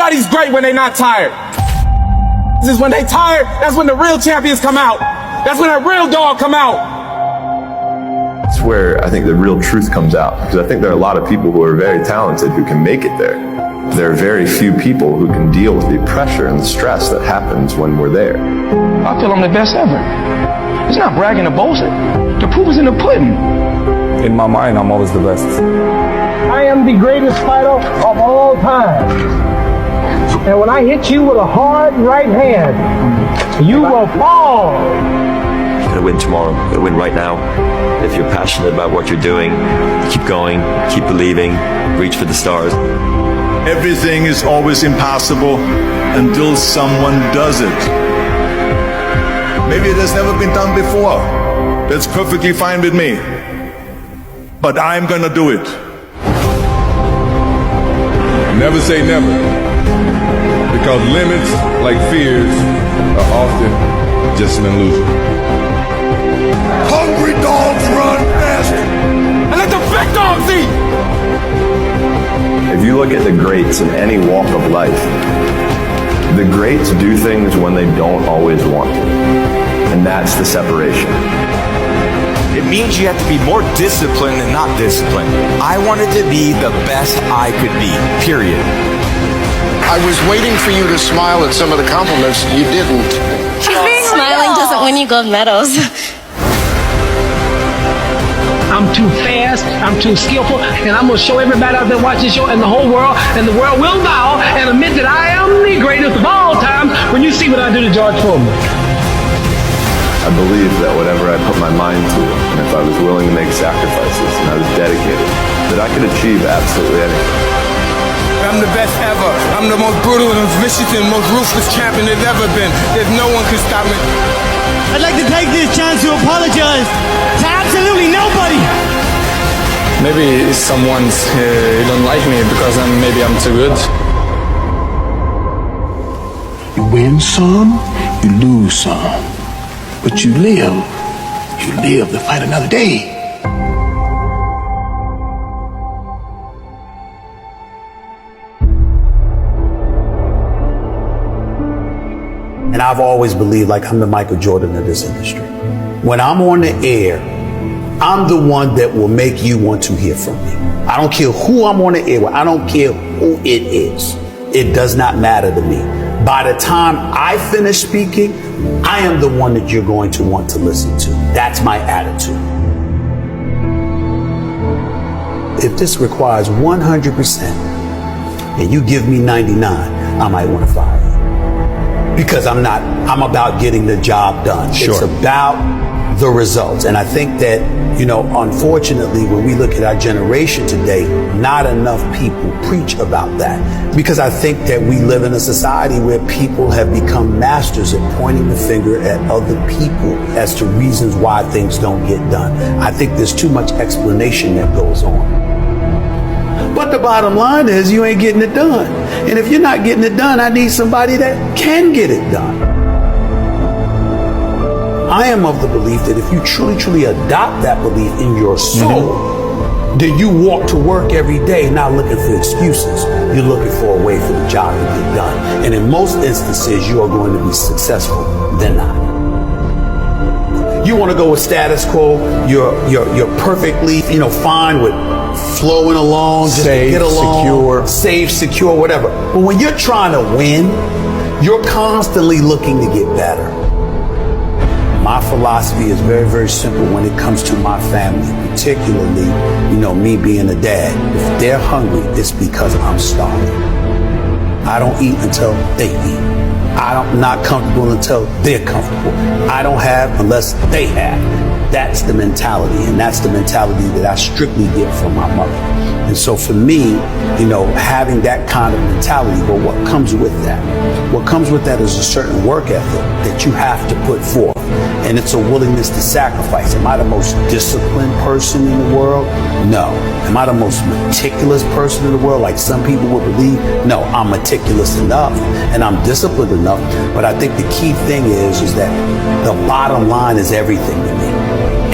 Everybody's great when they're not tired. This is when they tired, that's when the real champions come out. That's when that real dog come out. It's where I think the real truth comes out, because I think there are a lot of people who are very talented who can make it there. There are very few people who can deal with the pressure and the stress that happens when we're there. I feel I'm the best ever. It's not bragging or boasting. The proof is in the pudding. In my mind, I'm always the best. I am the greatest fighter of all time. And when I hit you with a hard right hand, you will fall. You're gonna win tomorrow. You're gonna win right now. If you're passionate about what you're doing, keep going, keep believing, reach for the stars. Everything is always impossible until someone does it. Maybe it has never been done before. That's perfectly fine with me. But I'm gonna do it. Never say never. Because limits, like fears, are often just an illusion. Hungry dogs run faster. And let the big dogs eat. If you look at the greats in any walk of life, the greats do things when they don't always want to. And that's the separation. It means you have to be more disciplined than not disciplined. I wanted to be the best I could be, period. I was waiting for you to smile at some of the compliments. You didn't. Smiling doesn't win you gold medals. I'm too fast, I'm too skillful, and I'm going to show everybody out there watching this show and the whole world, and the world will bow and admit that I am the greatest of all time when you see what I do to George Foreman. I believe that whatever I put my mind to, and if I was willing to make sacrifices and I was dedicated, that I could achieve absolutely anything. I'm the best ever. I'm the most brutal and vicious and most ruthless champion there's ever been. There's no one can stop me. I'd like to take this chance to apologize to absolutely nobody. Maybe someone's don't like me because maybe I'm too good. You win some, you lose some. But you live to fight another day. And I've always believed like I'm the Michael Jordan of this industry. When I'm on the air, I'm the one that will make you want to hear from me. I don't care who I'm on the air with. I don't care who it is. It does not matter to me. By the time I finish speaking, I am the one that you're going to want to listen to. That's my attitude. If this requires 100% and you give me 99, I might want to fire you. Because I'm about getting the job done. Sure. It's about the results. And I think that, unfortunately, when we look at our generation today, not enough people preach about that. Because I think that we live in a society where people have become masters at pointing the finger at other people as to reasons why things don't get done. I think there's too much explanation that goes on. But the bottom line is you ain't getting it done. And if you're not getting it done, I need somebody that can get it done. I am of the belief that if you truly adopt that belief in your soul, then you walk to work every day not looking for excuses. You're looking for a way for the job to get done. And in most instances, you are going to be successful than not. You want to go with status quo, you're perfectly, fine with flowing along, just safe, to get along, secure. Safe, secure, whatever. But when you're trying to win, you're constantly looking to get better. My philosophy is very, very simple when it comes to my family, particularly, me being a dad. If they're hungry, it's because I'm starving. I don't eat until they eat. I'm not comfortable until they're comfortable. I don't have unless they have. That's the mentality, and that's the mentality that I strictly get from my mother. And so for me, having that kind of mentality, well, what comes with that? What comes with that is a certain work ethic that you have to put forth. And it's a willingness to sacrifice. Am I the most disciplined person in the world? No. Am I the most meticulous person in the world, like some people would believe? No, I'm meticulous enough and I'm disciplined enough. But I think the key thing is that the bottom line is everything to me.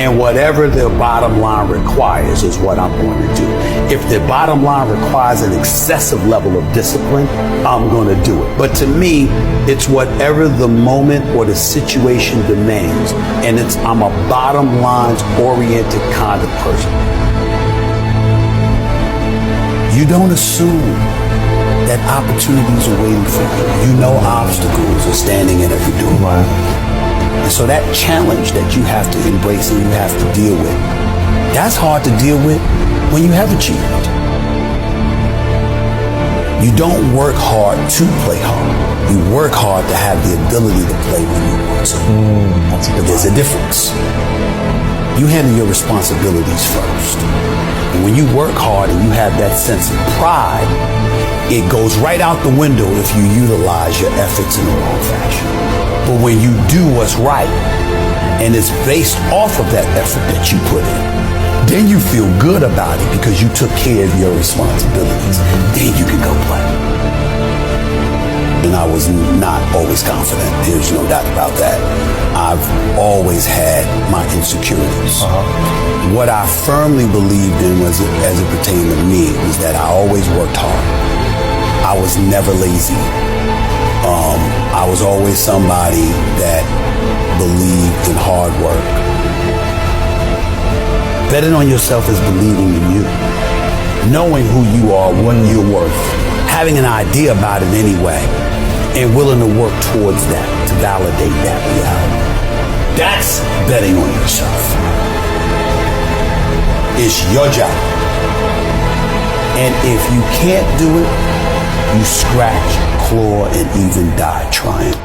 And whatever the bottom line requires is what I'm going to do. If the bottom line requires an excessive level of discipline, I'm going to do it. But to me, it's whatever the moment or the situation demands. And I'm a bottom lines oriented kind of person. You don't assume that opportunities are waiting for you. You know obstacles are standing in every door. Right. And so that challenge that you have to embrace and you have to deal with, that's hard to deal with when you have achieved. You don't work hard to play hard. You work hard to have the ability to play when you want to. But there's a difference. You handle your responsibilities first. And when you work hard and you have that sense of pride, it goes right out the window if you utilize your efforts in the wrong fashion. But when you do what's right, and it's based off of that effort that you put in, then you feel good about it because you took care of your responsibilities. Then you can go play. And I was not always confident. There's no doubt about that. I've always had my insecurities. What I firmly believed in was, as it pertained to me, was that I always worked hard. I was never lazy. I was always somebody that believed in hard work. Betting on yourself is believing in you. Knowing who you are, what you're worth. Having an idea about it anyway. And willing to work towards that, to validate that reality. That's betting on yourself. It's your job. And if you can't do it, you scratch, claw, and even die trying.